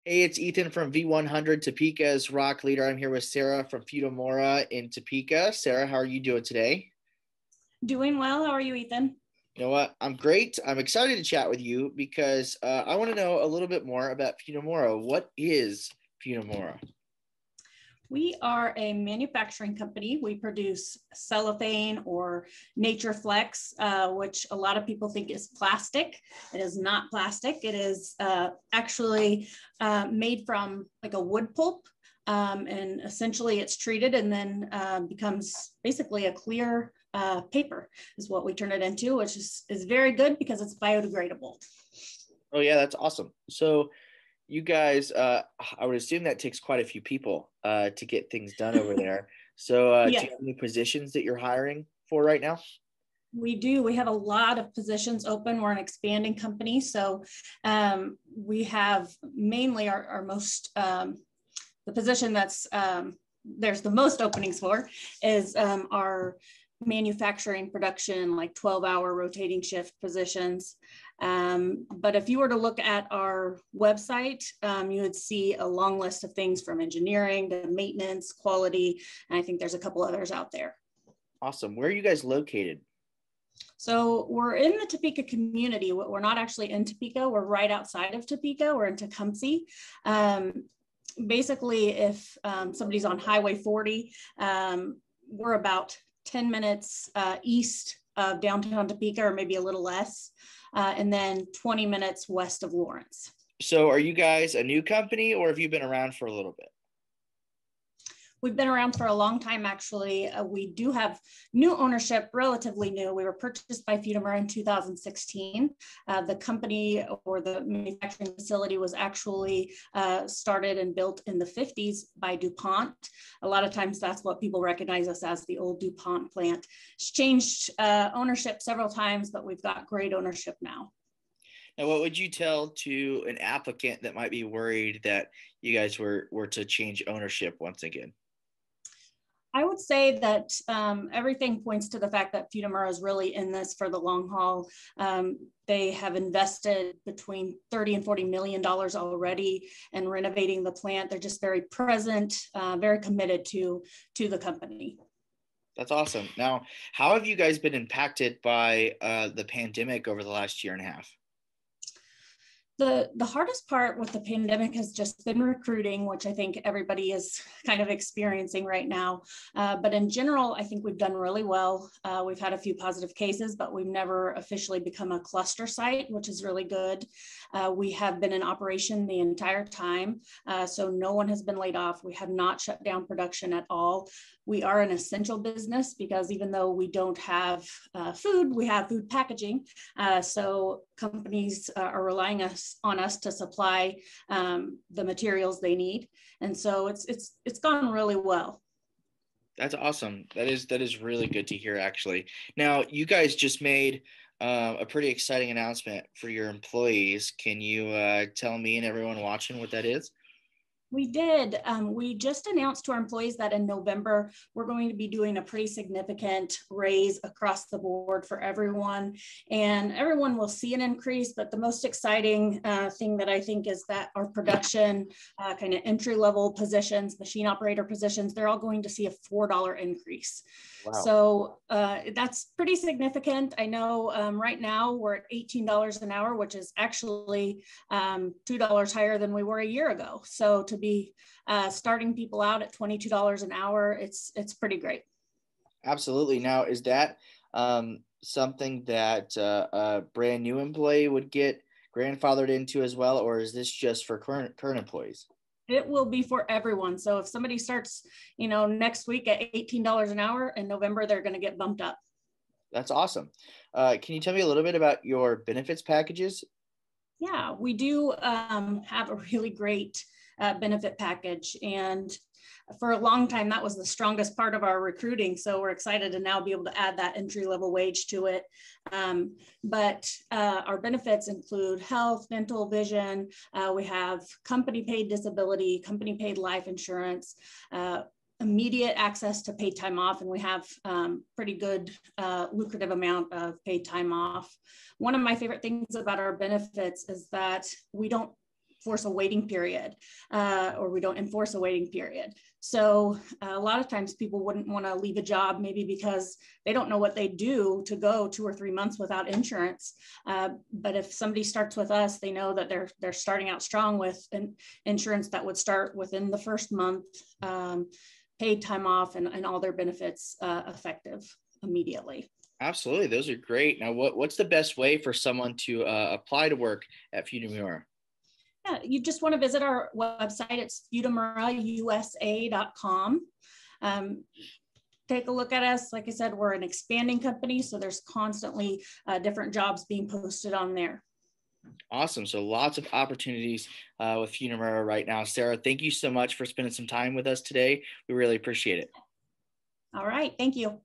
Hey, it's Ethan from V100 Topeka's Rock Leader. I'm here with Sarah from Futamura in Topeka. Sarah, how are you doing today? Doing well. How are you, Ethan? You know what? I'm great. I'm excited to chat with you because I want to know a little bit more about Futamura. What is Futamura? We are a manufacturing company. We produce cellophane or Nature Flex, which a lot of people think is plastic. It is not plastic. It is actually made from like a wood pulp. And essentially it's treated and then becomes basically a clear paper is what we turn it into, which is very good because it's biodegradable. Oh, yeah, that's awesome. So, you guys, I would assume that takes quite a few people to get things done over there. So, do Yeah. you have any positions that you're hiring for right now? We do. We have a lot of positions open. We're an expanding company. So we have mainly our most, the position that's there's the most openings for is our manufacturing production, like 12-hour rotating shift positions. But if you were to look at our website, you would see a long list of things from engineering to maintenance, quality, and I think there's a couple others out there. Awesome. Where are you guys located? So we're in the Topeka community. We're not actually in Topeka. We're right outside of Topeka. We're in Tecumseh. Basically, if somebody's on Highway 40, we're about 10 minutes east of downtown Topeka, or maybe a little less, and then 20 minutes west of Lawrence. So, are you guys a new company or have you been around for a little bit? We've been around for a long time, actually. We do have new ownership, relatively new. We were purchased by Futamura in 2016. The company or the manufacturing facility was actually started and built in the 50s by DuPont. A lot of times that's what people recognize us as, the old DuPont plant. It's changed ownership several times, but we've got great ownership now. Now, what would you tell to an applicant that might be worried that you guys were to change ownership once again? I would say that everything points to the fact that Futamura is really in this for the long haul. They have invested between $30 and $40 million already in renovating the plant. They're just very present, very committed to the company. That's awesome. Now, how have you guys been impacted by the pandemic over the last year and a half? The hardest part with the pandemic has just been recruiting, which I think everybody is kind of experiencing right now. But in general, I think we've done really well. We've had a few positive cases, but we've never officially become a cluster site, which is really good. We have been in operation the entire time, so no one has been laid off. We have not shut down production at all. We are an essential business because even though we don't have food, we have food packaging. So companies are relying on us to supply the materials they need, and so it's gone really well. That's awesome. That is really good to hear, actually. Now, you guys just made a pretty exciting announcement for your employees. Can you tell me and everyone watching what that is? We did. We just announced to our employees that in November, we're going to be doing a pretty significant raise across the board for everyone. And everyone will see an increase, but the most exciting thing that I think is that our production kind of entry-level positions, machine operator positions, they're all going to see a $4 increase. Wow. So that's pretty significant. I know right now we're at $18 an hour, which is actually $2 higher than we were a year ago. So to be starting people out at $22 an hour, it's pretty great. Absolutely. Now, is that something that a brand new employee would get grandfathered into as well, or is this just for current employees? It will be for everyone. So if somebody starts, next week at $18 an hour, in November, they're going to get bumped up. That's awesome. Can you tell me a little bit about your benefits packages? Yeah, we do have a really great benefit package. And for a long time, that was the strongest part of our recruiting. So we're excited to now be able to add that entry-level wage to it. But our benefits include health, dental, vision. We have company-paid disability, company-paid life insurance, immediate access to paid time off, and we have pretty good lucrative amount of paid time off. One of my favorite things about our benefits is that we don't force a waiting period, or we don't enforce a waiting period. So a lot of times people wouldn't want to leave a job, maybe because they don't know what they do to go 2 or 3 months without insurance. But if somebody starts with us, they know that they're starting out strong with an insurance that would start within the first month, paid time off, and all their benefits effective immediately. Absolutely. Those are great. Now, what's the best way for someone to apply to work at Futamura? Yeah, you just want to visit our website. It's futamurausa.com. Take a look at us. Like I said, we're an expanding company, so there's constantly different jobs being posted on there. Awesome. So lots of opportunities with Futamura right now. Sarah, thank you so much for spending some time with us today. We really appreciate it. All right. Thank you.